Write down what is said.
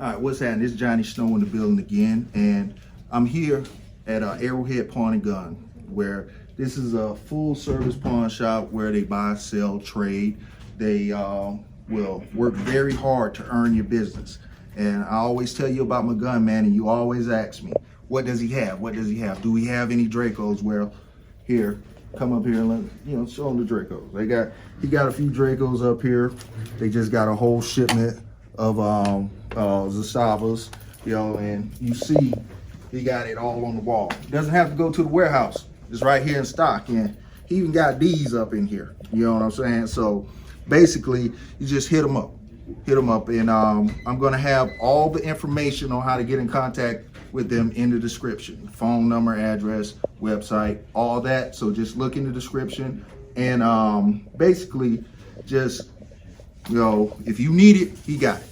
All right, what's happening? It's Johnny Snow in the building again, and I'm here at Arrowhead Pawn and Gun, where this is a full-service pawn shop where they buy, sell, trade. They will work very hard to earn your business. And I always tell you about my gun, man, and you always ask me, what does he have? What does he have? Do we have any Dracos? Well, here, come up here and let show them the Dracos. He got a few Dracos up here. They just got a whole shipment of Zastavas, and you see he got it all on the wall. Doesn't have to go to the warehouse. It's right here in stock, and he even got these up in here. You know what I'm saying? So basically, you just hit them up, and I'm gonna have all the information on how to get in contact with them in the description. Phone number, address, website, all that. So just look in the description, and basically just, if you need it, he got it.